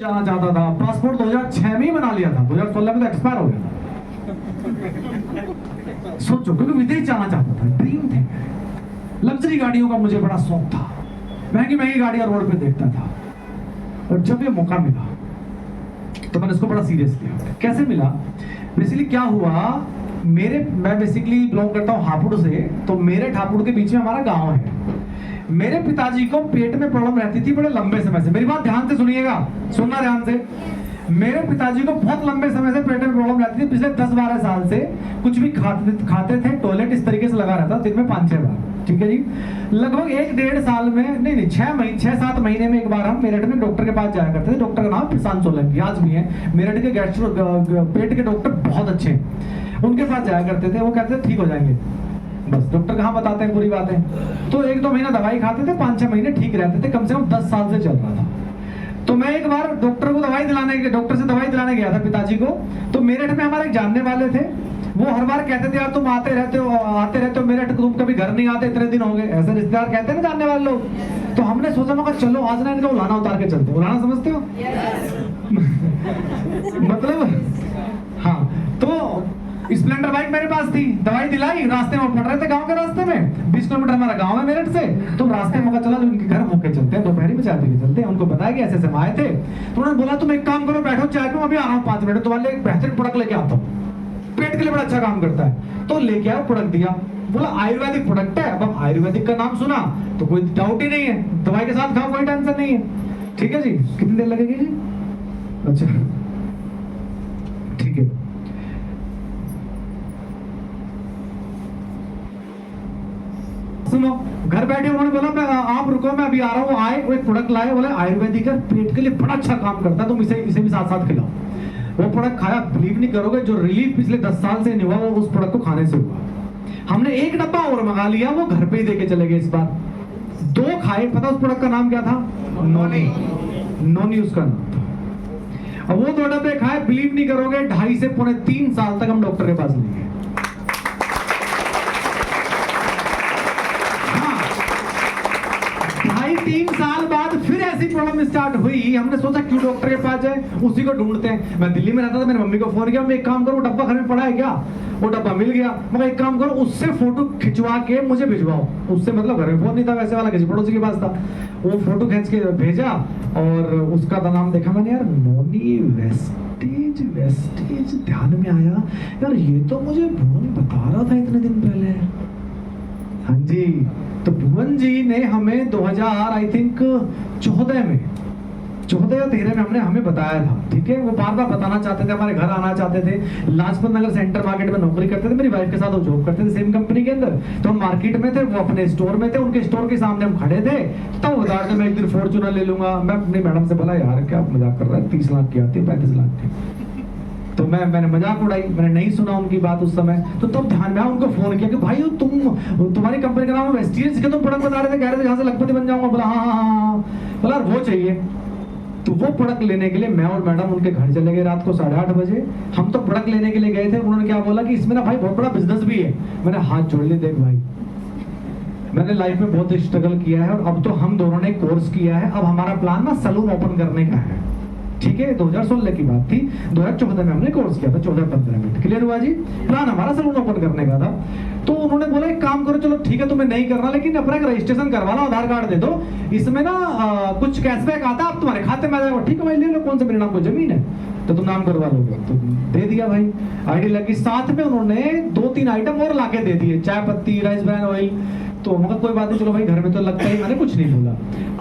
जाना चाहता था, पासपोर्ट 2006 में ही बना लिया था, 2016 में तो एक्सपायर हो गया था। सोचो, क्योंकि विदेश जाना चाहता था, ड्रीम थे। लग्जरी गाड़ियों का मुझे बड़ा शौक था, महंगी महंगी गाड़ियां रोड पे देखता था। और जब ये मौका मिला तो मैंने इसको बड़ा सीरियस लिया। कैसे मिला? बेसिकली क्या हुआ, मैं बेसिकली बिलोंग करता हूँ हापुड़ से, तो मेरे हापुड़ के बीच में हमारा गांव है। मेरे पिताजी को पेट में प्रॉब्लम रहती थी बड़े लंबे समय से। मेरी बात ध्यान से सुनिएगा, सुनना ध्यान से। मेरे पिताजी को बहुत लंबे समय से पेट में प्रॉब्लम रहती थी, पिछले 10-12 साल से। कुछ भी खाते थे, टॉयलेट इस तरीके से लगा रहता, दिन में 5-6 बार, ठीक है जी। लगभग 1-1.5 साल में, नहीं 6-7 महीने में एक बार हम मेरठ में डॉक्टर के पास जाया करते थे। डॉक्टर का नाम प्रशांत सोलंकी, आज भी है। मेरठ के पेट के डॉक्टर बहुत अच्छे, उनके पास जाया करते थे। वो कहते थे ठीक हो जाएंगे, बस डॉक्टर कहाँ बताते हैं पूरी बातें। तो 1-2 महीना दवाई खाते थे, 5-6 महीने ठीक रहते थे। कम से कम 10 साल से चल रहा था। तो मैं एक बार डॉक्टर से दवाई दिलाने गया था पिताजी को। तो मेरठ में हमारे जानने वाले थे, वो हर बार कहते थे यार तुम आते रहते हो मेरठ, तुम कभी घर नहीं आते, इतने दिन हो गए। ऐसे रिश्तेदार कहते हैं ना जानने वाले लोग। तो हमने सोचा मगर चलो आज ना इनका उलाना उतार के चलते। उलाना समझते हो? मतलब हाँ। तो स्प्लेंडर बाइक मेरे पास थी, दवाई दिलाई, रास्ते में पड़ रहे थे, गांव के रास्ते में। 20 किलोमीटर हमारा गांव है मेरठ से। तो रास्ते में चला उनके घर होके चलते हैं, दोपहर में चाय पी के चलते हैं। उनको बताया कि ऐसे ऐसे आए थे। तो उन्होंने बोला तुम एक काम करो, बैठो चाय पे, अभी आ रहा हूँ 5 मिनट, तुम्हारे लिए एक बेहतरीन प्रोडक्ट लेके आता हूँ, पेट के लिए बड़ा अच्छा काम करता है। तो लेके आया, प्रोडक्ट दिया। बोला आयुर्वेदिक प्रोडक्ट है। अब आयुर्वेदिक का नाम सुना तो कोई डाउट ही नहीं है, दवाई के साथ खाओ, कोई टेंशन नहीं है। ठीक है जी, कितनी देर लगेगी जी? अच्छा ठीक है। सुनो, घर बैठे उन्होंने बोला मैं आप रुको, मैं अभी आ रहा हूँ। आए, वो एक प्रोडक्ट लाए, बोले आयुर्वेदिक है, पेट के लिए बड़ा अच्छा काम करता है, तुम इसे भी साथ साथ खिलाओ। वो प्रोडक्ट खाया, बिलीव नहीं करोगे, जो रिलीफ पिछले 10 साल से नहीं हुआ वो उस प्रोडक्ट को खाने से हुआ। हमने एक डब्बा और मंगा लिया, वो घर पे ही देके चले गए इस बार। 2 खाए, पता उस प्रोडक्ट का नाम क्या था? नोनी उसका नाम था। अब वो 2 डब्बे खाए, बिलीव नहीं करोगे 2.5 से पौने 3 साल तक हम डॉक्टर के पास नहीं गए। 3 साल बाद फिर ऐसी प्रॉब्लम स्टार्ट हुई। हमने सोचा क्यों डॉक्टर के पास जाए, उसी को ढूंढते हैं। मैं दिल्ली में रहता था, मेरी मम्मी को फोन किया, मैं एक काम करो, वो डब्बा घर में पड़ा है क्या? वो डब्बा मिल गया। मगर एक काम करो, उससे फोटो खिंचवा के मुझे भिजवाओ। उससे मतलब घर में फोन नहीं था वैसे वाला, किसी पड़ोसी के पास था। वो फोटो खींच के भेजा और उसका नाम देखा मैंने, यार नोनी वेस्टेज। ध्यान में आया यार, ये तो मुझे भुवन बता रहा था इतने दिन पहले। हाँ जी, तो भुवन जी ने हमें 2000 आई थिंक 14 में 14 या 13 में हमें बताया था। ठीक है, वो बार बार बताना चाहते थे, हमारे घर आना चाहते थे। लाजपत नगर सेंटर मार्केट में नौकरी करते थे, मेरी वाइफ के साथ वो जॉब करते थे सेम कंपनी के अंदर। तो हम मार्केट में थे, वो अपने स्टोर में थे, उनके स्टोर के सामने हम खड़े थे। तब बता रहे मैं एक दिन फॉर्च्यूनर ले लूंगा। मैं अपनी मैडम से बोला यार क्या मजाक कर रहा है, 30 लाख की आती है, 35 लाख की। तो मैंने मजाक उड़ाई, मैंने नहीं सुना उनकी बात उस समय। तो तब ध्यान में आया, उनको फोन किया कि भाई तुम्हारी कंपनी का नाम वेस्टीज के तुम प्रोडक्ट बता रहे थे, कह रहे थे यहाँ से लखपति बन जाऊंगा। बोला हाँ। बोला वो चाहिए। तो वो प्रोडक्ट लेने के लिए मैं और मैडम उनके घर चले गए रात को 8:30 बजे। हम तो प्रोडक्ट लेने के लिए गए थे। उन्होंने क्या बोला कि इसमें ना भाई बहुत बड़ा बिजनेस भी है। मैंने हाथ जोड़ लिए, देख भाई मैंने लाइफ में बहुत स्ट्रगल किया है और अब तो हम दोनों ने कोर्स किया है। अब हमारा प्लान ना सलून ओपन करने का है। ठीक है, 2016 की बात थी, 2014 में हमने कोर्स किया था, 14-15 मिनट। क्लियर हुआ जी? प्लान हमारा सलून ओपन करने का था। तो उन्होंने बोला एक काम करो, चलो ठीक है तुम्हें नहीं करना, लेकिन अपना एक रजिस्ट्रेशन करवा लो, आधार कार्ड दे दो, इसमें ना कुछ कैशबैक आता है, आप तुम्हारे खाते में आ जाएगा। ठीक है भाई ले लो, कौन से मेरे नाम को जमीन है तो तुम नाम करवा लोगे। तो दे दिया भाई, आईडी लगी। साथ में उन्होंने 2-3 आइटम और लाके दे दिए, चाय पत्ती, राइस ब्रान ऑयल। तो मगर कोई बात नहीं, चलो भाई घर में तो लगता ही, मैंने कुछ नहीं बोला।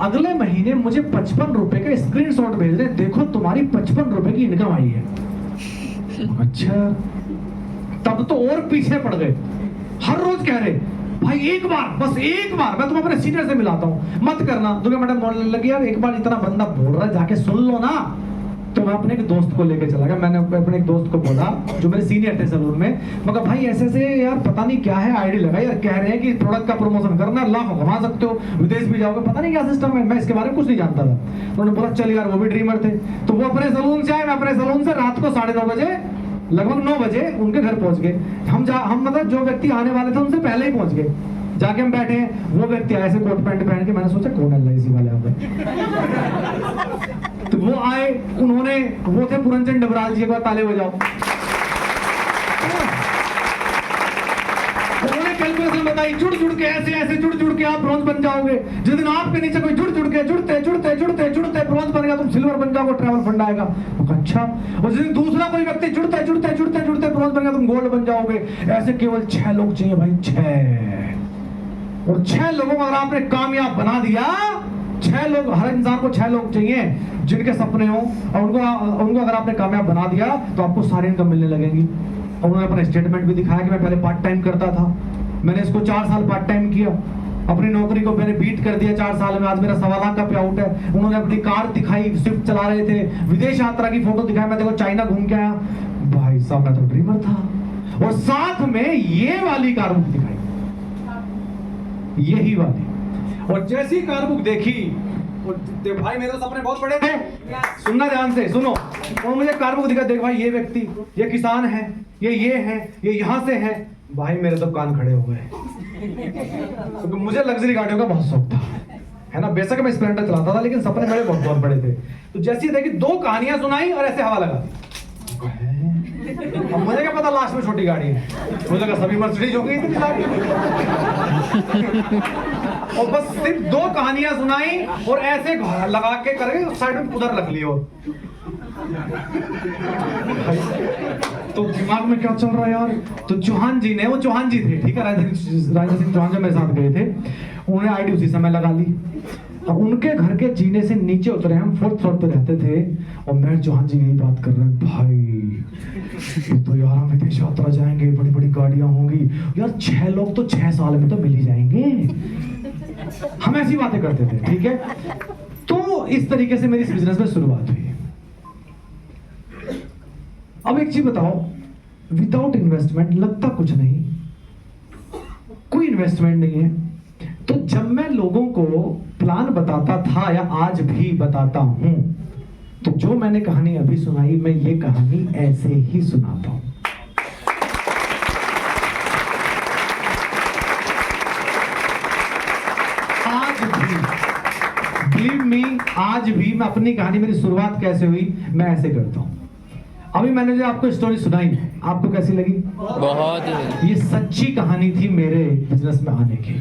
अगले महीने मुझे 55 रुपए का स्क्रीनशॉट भेज रहे, देखो तुम्हारी 55 रुपए की इनकम आई है। अच्छा, तब तो और पीछे पड़ गए। हर रोज कह रहे भाई एक बार, बस एक बार मैं तुम अपने सीनियर से मिलाता हूँ, मत करना। दुर्गा मैडम बोलने लगी यार एक बार इतना बंदा बोल रहा है जाके सुन लो ना। तो मैं अपने एक दोस्त को लेके चला गया। मैंने अपने एक दोस्त को बोला जो मेरे सीनियर थे सलून में, मगर भाई ऐसे ऐसे यार पता नहीं क्या है, आईडी लगाई यार, कह रहे हैं कि प्रोडक्ट का प्रमोशन करना, लाख कमा सकते हो, विदेश भी जाओगे, पता नहीं क्या सिस्टम है, मैं इसके बारे में कुछ नहीं जानता था। उन्होंने बोला चल यार, वो भी ड्रीमर थे। तो वो अपने सलून से आए, मैं अपने सलून से रात को 9:30 बजे, लगभग 9 बजे उनके घर पहुंच गए। हम मतलब जो व्यक्ति आने वाले थे उनसे पहले ही पहुंच गए। जाके हम बैठे, वो व्यक्ति आए ऐसे कोट पैंट पहन के। मैंने सोचा कौन है LIC वाले यहाँ पे। तो वो आए, वो थे पुरंजन डबराल जी, एक बार ताले बजाओ। उन्होंने कैलकुलेशन बताई, जुड़ जुड़ के ऐसे जुड़ जुड़ के आप ब्रॉन्ज बन जाओगे। जिस दिन आपके नीचे कोई जुड़ जुड़ के जुड़ते ब्रॉन्ज बन गया, तुम सिल्वर बन जाओगे, ट्रैवल फंड आएगा। अच्छा, और जिस दिन दूसरा कोई व्यक्ति जुड़ते ब्रॉन्ज बन गया, तुम गोल्ड बन जाओगे। ऐसे केवल 6 लोग चाहिए भाई, 6। और 6 लोगों को अगर आपने कामयाब बना दिया, 6 लोग, हर इंसान को 6 लोग चाहिए जिनके सपने हो, और उनको अगर आपने कामयाब बना दिया तो आपको सारी इनकम मिलने लगेंगी। और उन्होंने अपना स्टेटमेंट भी दिखाया कि मैं पहले पार्ट टाइम करता था, मैंने इसको 4 साल पार्ट टाइम किया, अपनी नौकरी को मैंने बीट कर दिया 4 साल में, आज मेरा 1.25 लाख का पे आउट है। उन्होंने अपनी कार दिखाई, स्विफ्ट चला रहे थे, विदेश यात्रा की फोटो दिखाई, मैं देखो चाइना घूम के आया। भाई साहब, मैं तो ड्रीमर था। और साथ में ये वाली कार बुक दिखाई, यही वाली। और जैसी कार बुक देखी, भाई मेरे सपने बहुत बड़े थे, सुनना ध्यान से सुनो। और मुझे कार बुक दिखा, देख भाई ये व्यक्ति, ये किसान है, ये है, ये यहाँ से है। भाई मेरे तो कान खड़े हो गए, क्योंकि मुझे लग्जरी गाड़ियों का बहुत शौक था, है ना। बेशक मैं स्प्लेंडर चलाता था, लेकिन सपने मेरे बहुत बड़े थे। तो जैसी देखी, 2 कहानियां सुनाई और ऐसे हवा लगा दी। अब मुझे क्या पता लास्ट में छोटी गाड़ी है, मुझे लगा सभी मर्सिडीज हो गई इतनी गाड़ी। और बस सिर्फ 2 कहानियां सुनाई और ऐसे लगा के करके साइड में उधर रख ली। और तो दिमाग में क्या चल रहा है यार। तो चौहान जी ने, वो चौहान जी थे, ठीक है, राजेंद्र सिंह चौहान जो मेरे साथ गए थे, उन्होंने आईडी उसी समय लगा ली। और उनके घर के जीने से नीचे उतरे, हम 4th फ्लोर पे रहते थे, और मैं चौहान जी यही बात कर रहे हैं, भाई तो यार हम विदेश यात्रा जाएंगे, बड़ी बड़ी गाड़ियां होंगी यार, 6 लोग तो 6 साल में तो मिल ही जाएंगे। हम ऐसी बातें करते थे, ठीक है। तो इस तरीके से मेरी इस बिजनेस में शुरुआत हुई। अब एक चीज बताओ, विदाउट इन्वेस्टमेंट लगता कुछ नहीं, कोई इन्वेस्टमेंट नहीं है। तो जब मैं लोगों को प्लान बताता था, या आज भी बताता हूं, तो जो मैंने कहानी अभी सुनाई, मैं ये कहानी ऐसे ही सुनाता हूं। आज भी, बिलीव मी, आज भी मैं अपनी कहानी, मेरी शुरुआत कैसे हुई, मैं ऐसे करता हूं। अभी मैंने जो आपको स्टोरी सुनाई, आपको कैसी लगी? बहुत। ये सच्ची कहानी थी मेरे बिजनेस में आने की।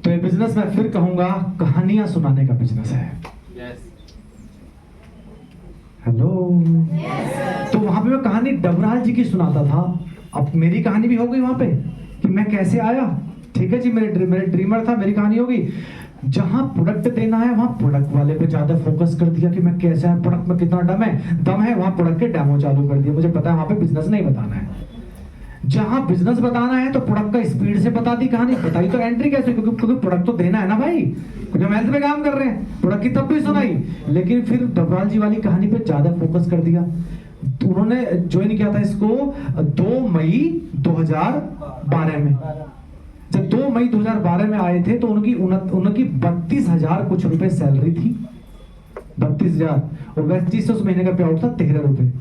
तो ये बिजनेस, मैं फिर कहूंगा, कहानियां सुनाने का बिजनेस है। हेलो। तो वहां पे मैं कहानी डबराल जी की सुनाता था। अब मेरी कहानी भी हो गई वहां पे कि मैं कैसे आया, ठीक है जी, मेरे ड्रीमर था, मेरी कहानी होगी। जहां प्रोडक्ट देना है, वहां प्रोडक्ट वाले पे ज्यादा फोकस कर दिया कि मैं कैसा है, प्रोडक्ट में कितना दम है, वहां प्रोडक्ट के डेमो चालू कर दिया। मुझे पता है वहां पे बिजनेस नहीं बताना है। जहां बिजनेस बताना है तो प्रोडक्ट का स्पीड से बता दी कहानी, बताई तो एंट्री कैसे, क्योंकि प्रोडक्ट तो देना है ना भाई, क्योंकि हम हेल्थ पे काम कर रहे हैं। प्रोडक्ट की तब भी सुनाई, लेकिन फिर डबराल जी वाली कहानी पे ज्यादा फोकस कर दिया। तो उन्होंने ज्वाइन किया था इसको 2 मई 2012 में। जब 2 मई 2012 में आए थे तो उनकी 32,000 कुछ रुपए सैलरी थी, 32,000। और वेस्टी से उस महीने का पे आउट था 13 रुपए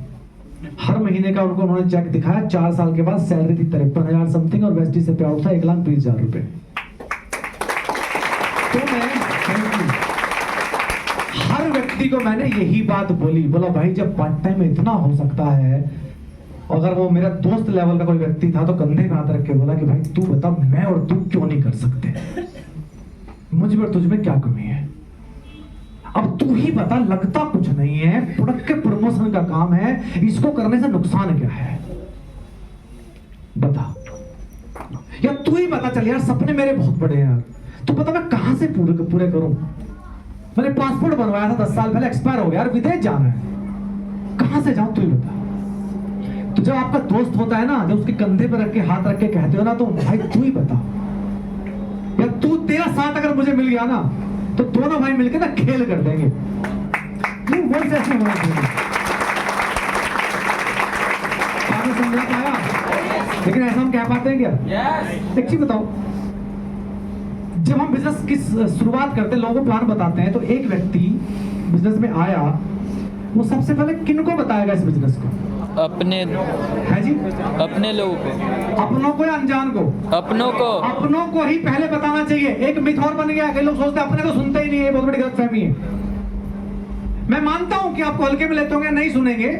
हर महीने का। उनको उन्होंने चेक दिखाया, 4 साल के बाद सैलरी थी 53,000 समथिंग, और वेस्टी से पे आउट था 1,20,000 रुपए। तो मैं हर व्यक्ति को मैंने यही बात बोला भाई, जब पार्ट टाइम में इतना हो सकता है, अगर वो मेरा दोस्त लेवल का कोई व्यक्ति था तो कंधे पे हाथ रख के बोला कि भाई तू बता, मैं और तू क्यों नहीं कर सकते, मुझ में और तुझ में क्या कमी है, अब तू ही बता, लगता कुछ नहीं है, प्रोडक्ट के प्रमोशन का काम है, इसको करने से नुकसान क्या है, बता। या तू ही बता, चल यार सपने मेरे बहुत बड़े हैं यार, तू बता मैं कहां से पूरे करूं। मैंने पासपोर्ट बनवाया था 10 साल पहले, एक्सपायर हो गया यार, विदेश जाना है, कहां से जाऊं, तू ही बता। तो जब आपका दोस्त होता है ना, जब उसके कंधे पर रख के हाथ रख के कहते हो ना, तो भाई तू ही बता, या तू, तेरा साथ अगर मुझे मिल गया ना, तो दोनों भाई मिलकर ना खेल कर देंगे। समझ पाया? लेकिन ऐसा हम कह पाते हैं क्या? एक चीज बताओ, जब हम बिजनेस की शुरुआत करते हैं, लोगों को प्लान बताते हैं, तो एक व्यक्ति बिजनेस में आया, वो सबसे पहले किनको बताएगा इस बिजनेस को? अपने है जी? अपने लोगों को, अपनों को या अनजान को? अपनों को। अपनों को ही पहले बताना चाहिए। एक मिथ और बन गया, कई लोग सोचते हैं अपने को सुनते ही नहीं है, बहुत बड़ी गलतफहमी है। मैं मानता हूं कि आपको हल्के में लेते होंगे, नहीं सुनेंगे,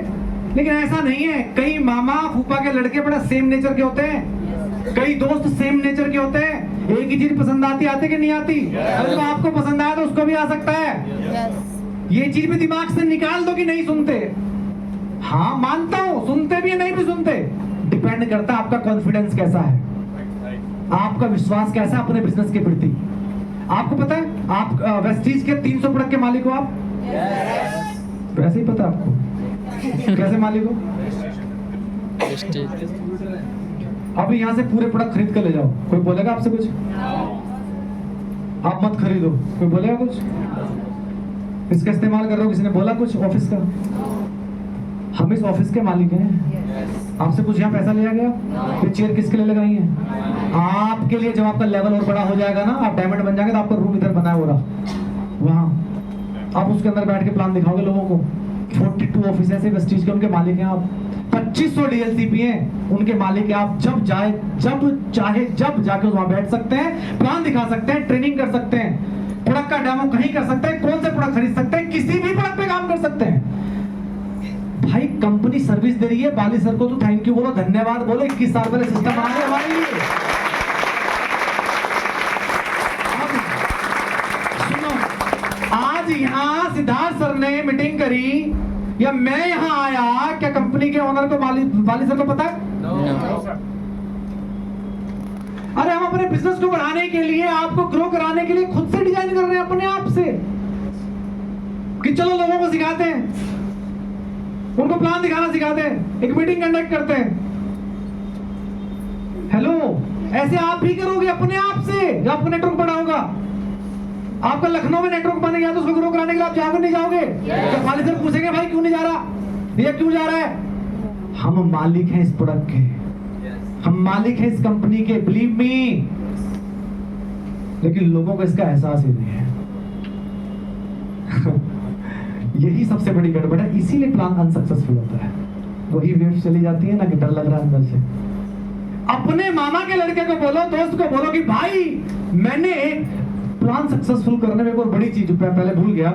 लेकिन ऐसा नहीं है। कई मामा फूफा के लड़के बड़ा सेम नेचर के होते हैं, कई दोस्त सेम नेचर के होते हैं। एक ही चीज पसंद आती कि नहीं आती? अगर तो आपको पसंद आया तो उसको भी आ सकता है। ये चीज भी दिमाग से निकाल दो कि नहीं सुनते। हाँ मानता हूं, सुनते भी है, नहीं भी सुनते। डिपेंड करता है आपका कॉन्फिडेंस कैसा है, आपका विश्वास कैसा है अपने बिजनेस के प्रति। आपको पता है आप वेस्टीज के 300 प्रोडक्ट के मालिक हो आप? वैसे ही पता है आपको कैसे मालिक हो? अभी यहाँ से पूरे प्रोडक्ट खरीद कर ले जाओ, कोई बोलेगा आपसे कुछ? आप मत खरीदो, कोई बोलेगा कुछ? इसका इस्तेमाल कर रहे हो, किसी ने बोला कुछ? ऑफिस का, हम इस ऑफिस के मालिक हैं। आपसे कुछ यहाँ पैसा लिया गया? ये चेयर किसके लिए लगाई है? आपके लिए। जब आपका लेवल और बड़ा हो जाएगा ना, आप डायमंड बन जाएंगे, तो आपका रूम इधर बना है हो रहा, वहाँ आप उसके अंदर बैठ के प्लान दिखाओगे लोगों को। 42 ऑफिस ऐसे वेस्टीज के, उनके मालिक हैं आप। 2500 डीएलसीपी हैं, उनके मालिक हैं आप। जब चाहे जब जाके वहां बैठ सकते हैं, प्लान दिखा सकते हैं, ट्रेनिंग कर सकते हैं, प्रोडक्ट का डेमो कहीं कर सकते हैं, कौन से प्रोडक्ट खरीद सकते हैं, किसी भी प्रोडक्ट पे काम कर सकते हैं। भाई कंपनी सर्विस दे रही है, बाली सर को तो थैंक यू बोलो, धन्यवाद बोलो। 21 साल पहले सिस्टम बना दिया हमारे लिए। सुनो, आज यहाँ सिद्धार्थ सर ने मीटिंग करी या मैं यहाँ आया, क्या कंपनी के ओनर को बाली सर को पता है? अरे हम अपने बिजनेस को बढ़ाने के लिए, आपको ग्रो कराने के लिए खुद से डिजाइन कर रहे हैं अपने आप से, कि चलो लोगों को सिखाते हैं, उनको प्लान दिखाना सिखाते हैं, एक मीटिंग कंडक्ट करते हैं। हेलो, ऐसे आप भी करोगे अपने आप से जब आपका नेटवर्क बड़ा होगा। आपका लखनऊ में नेटवर्क बन गया तो उसको ग्रो कराने के लिए आप जाओगे नहीं जाओगे? तो वाले सर पूछेंगे भाई क्यों नहीं जा रहा, ये क्यों जा रहा है? हम मालिक हैं इस प्रोडक्ट के, हम मालिक हैं इस कंपनी के, बिलीव मी। लेकिन लोगों को इसका एहसास ही नहीं है। यही सबसे बड़ी गड़बड़ है, इसीलिए प्लान अनसक्सेसफुल होता है। वही वेव चली जाती है ना कि डर लग रहा है अंदर से। अपने मामा के लड़के को बोलो, दोस्त को बोलो कि भाई मैंने प्लान सक्सेसफुल करने में कोई बड़ी चीज पहले भूल गया।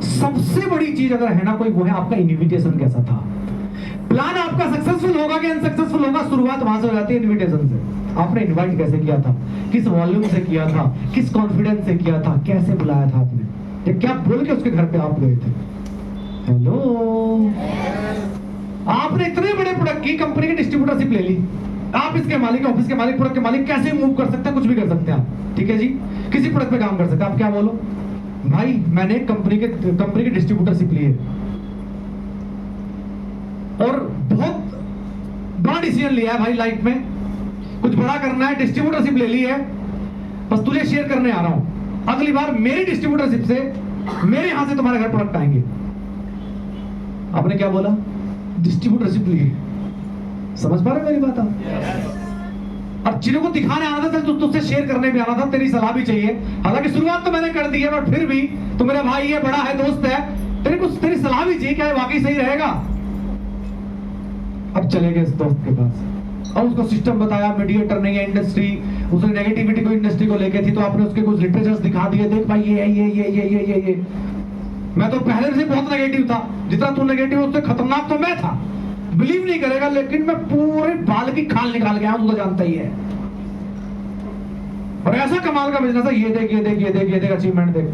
सबसे बड़ी चीज अगर है ना कोई, वो है आपका इन्विटेशन कैसा था। प्लान आपका सक्सेसफुल होगा कि अनसक्सेसफुल होगा, शुरुआत वहां से हो जाती है इन्विटेशन से। आपने इनवाइट कैसे किया था, किस वॉल्यूम से किया था, किस कॉन्फिडेंस से किया था, कैसे बुलाया था आपने, या क्या बोल के उसके घर पे आप गए थे। हेलो, आपने इतने बड़े प्रोडक्ट की कंपनी की डिस्ट्रीब्यूटरशिप ले ली, आप इसके मालिक, ऑफिस के मालिक, प्रोडक्ट के मालिक, कैसे मूव कर सकते हैं, कुछ भी कर सकते हैं आप, ठीक है जी। किसी प्रोडक्ट पे काम कर सकते हैं, आप क्या बोलो भाई मैंने कंपनी की डिस्ट्रीब्यूटरशिप ली है और बहुत बड़ा डिसीजन लिया है भाई लाइफ में, कुछ बड़ा करना है, डिस्ट्रीब्यूटरशिप ले ली है, बस तुझे शेयर करने आ रहा हूं। अगली बार मेरी डिस्ट्रीब्यूटरशिप से मेरे यहां से तुम्हारे घर प्रोडक्ट आएंगे। आपने क्या बोला? डिस्ट्रीब्यूटरशिप ली। समझ पा रहे मेरी बात आप? और चीजों को दिखाने आना था, तुझसे शेयर करने भी आना था, तेरी सलाह भी चाहिए। हालांकि शुरुआत तो मैंने कर दी है, बट फिर भी तू मेरा भाई है, बड़ा है, दोस्त है, तेरी सलाह भी चाहिए, क्या ये वाकई सही रहेगा। अब चले गए इस दोस्त के पास और उसको सिस्टम बताया, मीडिएटर नहीं है इंडस्ट्री, उसने नेगेटिविटी को इंडस्ट्री को लेके थी, तो आपने उसके कुछ लिटरेचर्स दिखा दिए, देख भाई ये। मैं तो पहले से बहुत नेगेटिव था, जितना तू नेगेटिव उससे खतरनाक तो मैं था, बिलीव नहीं करेगा, लेकिन मैं पूरे बाल की खाल निकाल के आया, तू तो जानता ही है। और ऐसा कमाल का बिजनेस है, ये देख अचीवमेंट देख।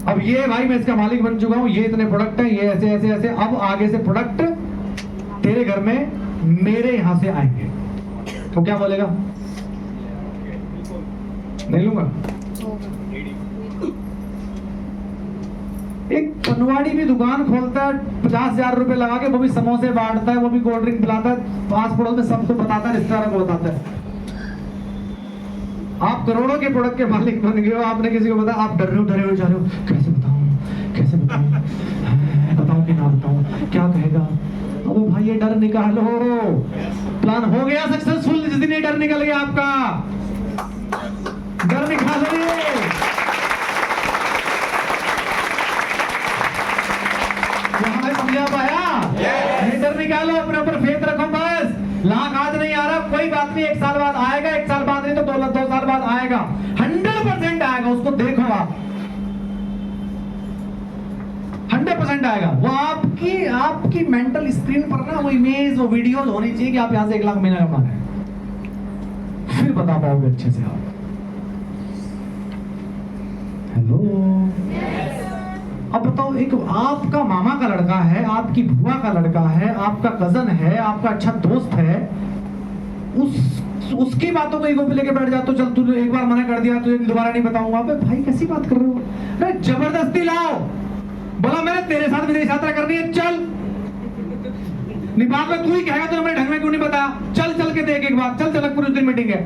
अब ये भाई मैं इसका मालिक बन चुका हूं, ये इतने प्रोडक्ट हैं, ये ऐसे, अब आगे से प्रोडक्ट तेरे घर में मेरे यहां से आएंगे। तो क्या बोलेगा? नहीं लूंगा। एक पनवाड़ी भी दुकान खोलता है 50,000 रुपए लगा के, वो भी समोसे बांटता है, वो भी कोल्ड ड्रिंक पिलाता है, पास पड़ोस में सबको बताता है, रिश्तेदारों को बताता है। आप करोड़ों के प्रोडक्ट के मालिक बन गए हो, आपने किसी को बताया, आप डर रहे हो जा रहे हो, कैसे बताऊं बताऊं कि ना बताऊं, क्या कहेगा। अबे भाई ये डर निकालो, प्लान हो गया सक्सेसफुल जिस दिन ये डर निकल गया आपका, डर निकालो। ये समझा पाया? डर निकालो, अपने ऊपर फेथ रखो बस। लाख आज नहीं आ रहा, कोई बात नहीं, 1 साल बाद आएगा, 1 साल बाद नहीं तो 2 साल बाद आएगा, 100% आएगा, उसको देखो आप, 100% आएगा। वो आपकी मेंटल स्क्रीन पर ना वो इमेज, वो वीडियोस होनी चाहिए कि आप यहां से 1 लाख महीना कमा रहे हैं, फिर बता पाओगे अच्छे से आप। हेलो, अब बताओ, एक आपका मामा का लड़का है, आपकी बुआ का लड़का है, आपका कजन है, आपका अच्छा दोस्त है, उसकी बातों को ईगो पे लेके बैठ जाते हो, चल तूने एक बार मना कर दिया तुझे दोबारा नहीं बताऊंगा। अबे भाई कैसी बात कर रहे हो? अरे जबरदस्ती लाओ, बोला मैंने तेरे साथ विदेश यात्रा करनी है, चल। निभाग में तू ही कहेगा, तो मैंने ढंग में क्यों नहीं बताया? चल चल के देख एक बार, चल जनकपुर उस दिन मीटिंग है,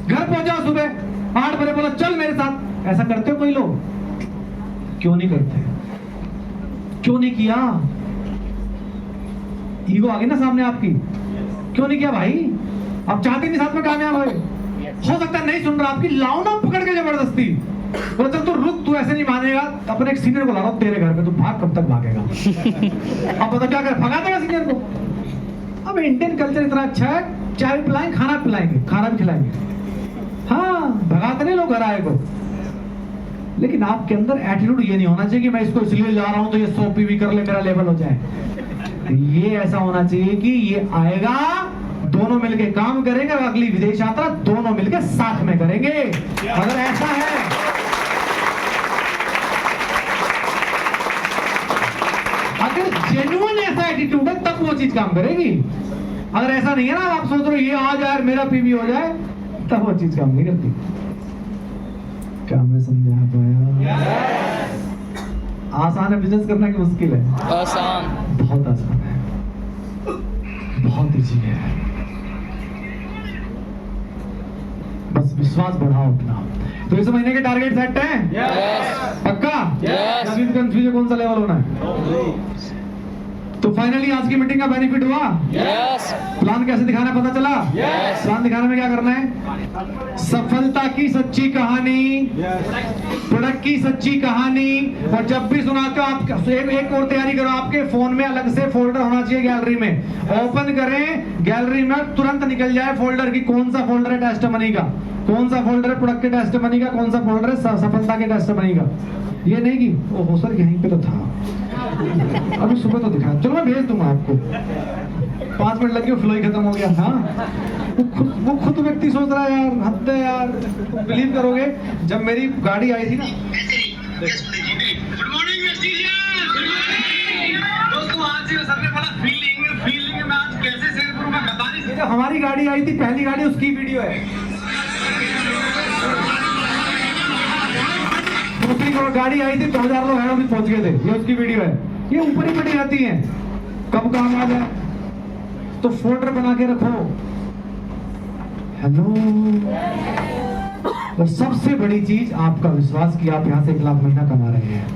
घर पहुंचा सुबह 8 बजे, बोला चल मेरे साथ। ऐसा करते हो कोई लोग? क्यों नहीं करते? क्यों नहीं किया? ईगो आ गई ना सामने आपकी, क्यों नहीं किया भाई? आप चाहते नहीं साथ में कामयाब हो सकता है नहीं सुन रहा आपकी, लाओ ना पकड़ के जबरदस्ती, बोला चल तू रुक, तू ऐसे नहीं मानेगा, अपने एक सीनियर को ला रहा हूं तेरे घर पे, तू भाग, कब तक भागेगा? अब पता क्या कर, भगा देगा सीनियर को। अब इंडियन कल्चर इतना अच्छा है, चाय पिलाएंगे, खाना पिलाएंगे, खाना भी खिलाएंगे, हाँ भगाते नहीं लोग घर आए को। लेकिन आपके अंदर एटीट्यूड ये नहीं होना चाहिए कि मैं इसको इसलिए जा रहा हूं तो ये 100 पीवी कर ले, मेरा लेवल हो जाए। ये ऐसा होना चाहिए कि ये आएगा, दोनों मिलके काम करेंगे, और अगली विदेश यात्रा दोनों मिलके साथ में करेंगे। अगर ऐसा है, अगर जेन्युइन ऐसा एटीट्यूड है तब वो चीज काम करेगी। अगर ऐसा नहीं है ना, आप सोच रहे हो ये आ जाए मेरा पीवी हो जाए, तब वो चीज काम नहीं करती। क्या मैं समझा पाया? आसान है बिजनेस करना कि मुश्किल है? आसान, बहुत आसान है, बहुत इजी है, बस विश्वास बढ़ाओ अपना। तो इस महीने के टारगेट सेट हैं? पक्का? अभी कंफ्यूजन कौन सा लेवल होना है? तो फाइनली आज की मीटिंग का बेनिफिट हुआ? प्लान कैसे दिखाना पता चला? प्लान दिखाने में क्या करना है? सफलता की सच्ची कहानी, प्रोडक्ट की सच्ची कहानी। और जब भी सुनाते हो आप एक और तैयारी करो, आपके फोन में अलग से फोल्डर होना चाहिए, गैलरी में ओपन करें, गैलरी में तुरंत निकल जाए फोल्डर की कौन सा फोल्डर है टेस्ट मनी का, कौन सा फोल्डर है प्रोडक्ट के टेस्ट मनी का, कौन सा फोल्डर है सफलता के टेस्ट मनी का। ये नहीं कि ओहो सर यहीं पे तो था, अभी सुबह तो दिखा, चलो मैं भेज दूंगा आपको, 5 मिनट लगे फ्लो ही खत्म हो गया। हाँ, वो खुद व्यक्ति सोच रहा है यार, हद है यार। बिलीव करोगे, जब मेरी गाड़ी आई थी ना, गुड मॉर्निंग दोस्तों, आज सर ने बड़ा फीलिंग में आज कैसे शेयर करूं मैं बता नहीं सकता। हमारी गाड़ी आई थी, पहली गाड़ी, उसकी वीडियो है। दूसरी गाड़ी आई थी, 2000 लोग हैं, अभी पहुंच गए थे, ये उसकी वीडियो है। ये ऊपर ही पड़ी रहती है, कब काम आ जाए तो फोल्डर बना के रखो। हेलो, और सबसे बड़ी चीज आपका विश्वास कि आप यहां से 1 लाख महीना कमा रहे हैं।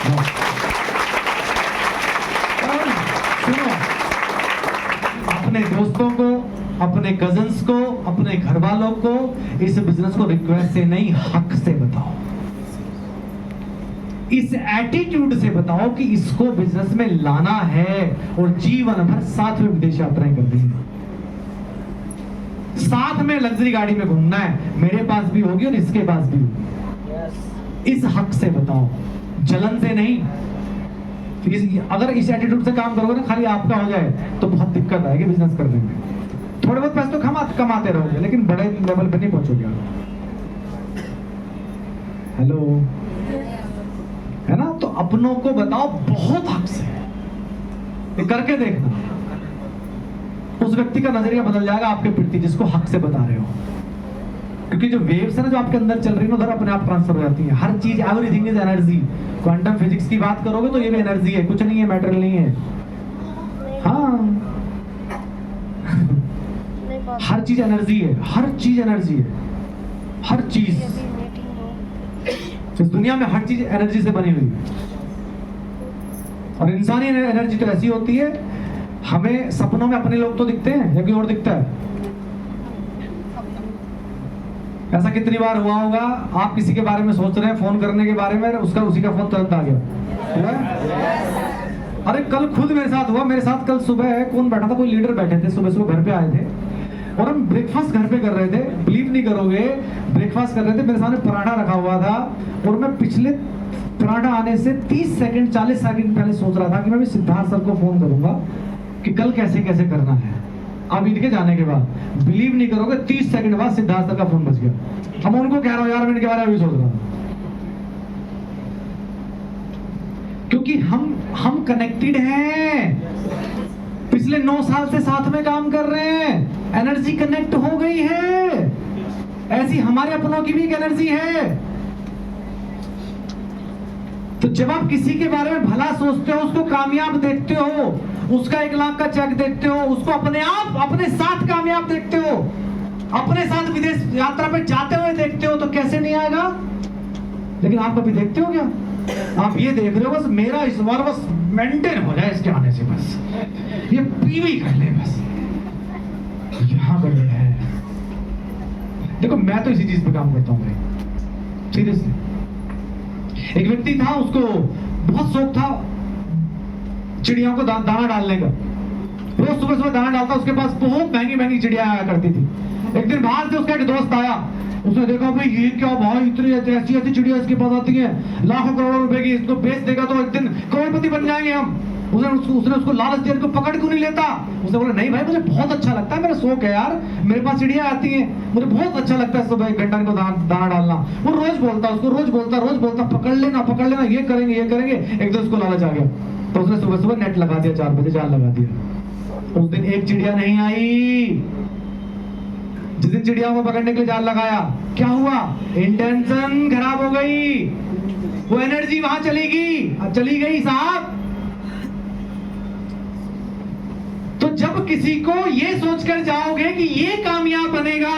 और सुनो, अपने दोस्तों को, अपने कजन्स को, अपने घर वालों को इस बिजनेस को रिक्वेस्ट से नहीं, हक से बताओ, इस एटीट्यूड से बताओ कि इसको बिजनेस में लाना है और जीवन भर साथ में विदेश यात्राएं करनी है, साथ में लग्जरी गाड़ी में घूमना है, मेरे पास भी होगी और इसके पास भी होगी। इस हक से बताओ, जलन से नहीं। अगर इस एटीट्यूड से काम करोगे ना, खाली आपका हो जाए तो बहुत दिक्कत आएगी बिजनेस करने में। थोड़े बहुत पैसे तो कमाते रहोगे, लेकिन बड़े लेवल पे नहीं पहुंचोगे। हेलो, है ना? तो अपनों को बताओ बहुत हक से, ये करके देखना, उस व्यक्ति का नजरिया बदल जाएगा आपके प्रति जिसको हक से बता रहे हो। क्योंकि जो वेव्स है ना, जो आपके अंदर चल रही है, उधर अपने आप ट्रांसफर हो जाती है। हर चीज, everything is energy. Quantum physics की बात करोगे तो ये भी एनर्जी है, कुछ नहीं है, मैटेरियल नहीं है। हाँ, हर चीज एनर्जी है, हर चीज एनर्जी है, हर चीज इस दुनिया में, हर चीज एनर्जी से बनी हुई है। और इंसानी एनर्जी तो ऐसी होती है, हमें सपनों में अपने लोग तो दिखते हैं या कोई और दिखता है? ऐसा कितनी बार हुआ होगा, आप किसी के बारे में सोच रहे हैं, फोन करने के बारे में, उसका उसी का फोन तुरंत आ गया। अरे कल खुद मेरे साथ हुआ। मेरे साथ कल सुबह कौन बैठा था, कोई लीडर बैठे थे, सुबह सुबह घर पे आए थे और हम ब्रेकफास्ट घर पे कर रहे थे। बिलीव नहीं करोगे, ब्रेकफास्ट कर रहे थे, मेरे सामने पराठा रखा हुआ था और मैं पिछले पराठा आने से 30 सेकंड 40 सेकंड पहले सोच रहा था कि मैं भी सिद्धार्थ सर को फोन करूंगा कि कल कैसे कैसे करना है। अब इनके जाने के बाद बिलीव नहीं करोगे 30 सेकंड बाद सिद्धार्थ सर का फोन बज गया। हम उनको कह रहा हूं यार मैं इनके बारे में भी सोच रहा हूं, क्योंकि हम कनेक्टेड हैं, पिछले 9 साल से साथ में काम कर रहे हैं, एनर्जी कनेक्ट हो गई है। ऐसी हमारे अपनों की भी एक एनर्जी है। तो जब आप किसी के बारे में भला सोचते हो, उसको कामयाब देखते हो, उसका 1 लाख का चेक देखते हो, उसको अपने आप अपने साथ कामयाब देखते हो, अपने साथ विदेश यात्रा पे जाते हुए देखते हो, तो कैसे नहीं आएगा। लेकिन आप कभी देखते हो क्या? आप ये देख रहे हो बस मेरा इस बार बस मेंटेन हो जाए इसके आने से, बस ये पीवी कर ले, बस यहां कर है। देखो मैं तो इसी चीज पे काम करता हूं भाई, सीरियसली। एक व्यक्ति था, उसको बहुत शौक था चिड़ियों को दाना डालने का। रोज सुबह सुबह दाना डालता, उसके पास बहुत महंगी महंगी चिड़िया आया करती थी। एक दिन बाहर से उसका एक दोस्त आया, उसने देखा भाई ये क्या भाई, इतनी ऐसी ऐसी चिड़िया इसके पास आती है, लाखों करोड़ों रुपए की, इसको बेच देगा तो एक दिन करोड़पति बन जाएंगे हम। उसने उसको लालच दिया, इसको पकड़ क्यों नहीं लेता? उसने बोला नहीं भाई मुझे बहुत अच्छा लगता है, मेरा शौक है यार, मेरे पास चिड़िया आती है, मुझे बहुत अच्छा लगता है सुबह 1 घंटा इनको दाना डालना। वो रोज बोलता, उसको रोज बोलता पकड़ लेना, ये करेंगे। एक दिन उसको लालच आ गया तो उसने सुबह सुबह नेट लगा दिया, 4 बजे जाल लगा दिया। उस दिन एक चिड़िया नहीं आई। जिस दिन चिड़िया को पकड़ने के लिए जाल लगाया, क्या हुआ? इंटेंशन खराब हो गई, वो एनर्जी वहां चली गई साहब। तो जब किसी को ये सोचकर जाओगे कि ये कामयाब बनेगा,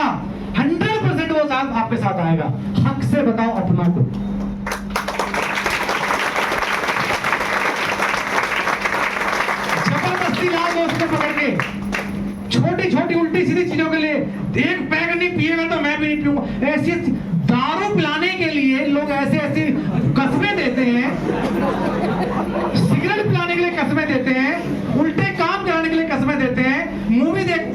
100% वो साथ आपके साथ आएगा। हक से बताओ अपनों को। जबरदस्ती लाओ दोस्त को पकड़ के, छोटी छोटी उल्टी सीधी चीजों के लिए, एक पैक नहीं पिएगा तो मैं भी नहीं पीऊंगा, ऐसी दारू पिलाने के लिए लोग ऐसे कस्में देते हैं, सिगरेट पिलाने के लिए कस्में देते हैं, उल्टे काम कराने के लिए कस्में देते हैं, मूवी देख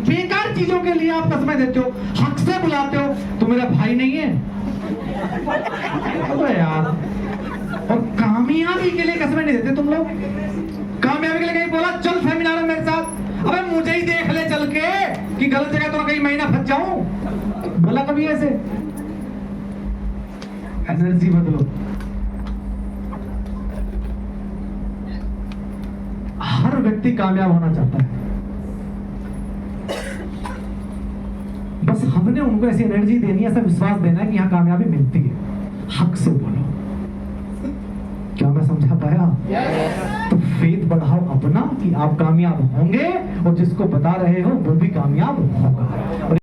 बेकार चीजों के लिए आप कस्में देते हो, हक से बुलाते हो, तो मेरा भाई नहीं है तो यार। और कामयाबी के लिए कस्में नहीं देते तुम लोग। कामयाबी के लिए कहीं बोला चल सेमिनार में मेरे साथ, अबे मुझे ही देख ले चल के कि गलत जगह तो कहीं महीना फंस जाऊं, बोला कभी ऐसे? एनर्जी बदलो। हर व्यक्ति कामयाब होना चाहता है, बस हमने उनको ऐसी एनर्जी देनी है, ऐसा विश्वास देना है कि यहां कामयाबी मिलती है। हक से बोलो। क्या मैं समझा पाया? तो फेथ बढ़ाओ अपना कि आप कामयाब होंगे और जिसको बता रहे हो वो भी कामयाब होगा।